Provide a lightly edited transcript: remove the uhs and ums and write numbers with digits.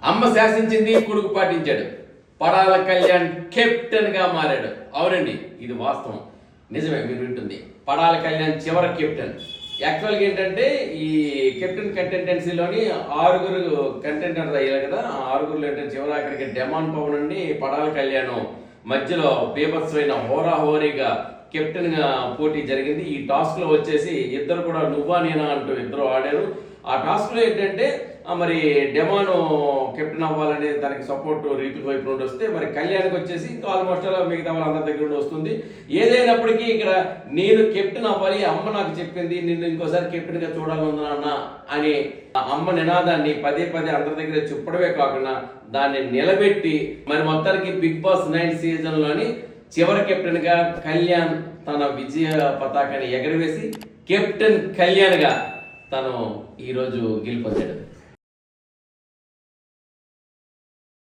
అమ్మ శాసించింది, కొడుకు పాటించాడు. పడాల కళ్యాణ్ కెప్టెన్ గా మారాడు. అవునండి, ఇది వాస్తవం, నిజమే మీరు వింటుంది. పడాల కళ్యాణ్ చివరి కెప్టెన్. యాక్చువల్గా ఏంటంటే ఈ కెప్టెన్ కంటెంటెన్సీలోని 6 కంటెంటర్స్ అయ్యారు కదా. ఆ 6 ఏంటంటే చివరి అక్కడికి డెమాన్ పవన్ అండి, పడాల కళ్యాణ్ మధ్యలో బీభత్సమైన హోరాహోరీగా కెప్టెన్ గా పోటీ జరిగింది. ఈ టాస్క్ లో వచ్చేసి ఇద్దరు కూడా నువ్వా నేనా అంటూ ఇద్దరు ఆడారు. ఆ టాస్క్ లో ఏంటంటే మరి డెమాను కెప్టెన్ అవ్వాలనే దానికి సపోర్ట్ రీతు వైపు నుండి వస్తే, మరి కళ్యాణ్కి వచ్చేసి ఇంకా ఆల్మోస్ట్ మిగతా వాళ్ళందరి దగ్గర నుండి వస్తుంది. ఏదైనప్పటికీ ఇక్కడ నేను కెప్టెన్ అవ్వాలి, అమ్మ నాకు చెప్పింది, నిన్ను ఇంకోసారి కెప్టెన్ గా చూడాలన్నా అని అమ్మ నినాదాన్ని పదే పదే అందరి దగ్గర చెప్పడమే కాకుండా దాన్ని నిలబెట్టి మరి మొత్తానికి బిగ్ బాస్ 9 సీజన్లోని చివరి కెప్టెన్ గా కళ్యాణ్ తన విజయ పతాకాన్ని ఎగరవేసి కెప్టెన్ కళ్యాణ్ గా తను ఈరోజు గెలుపొందాడు.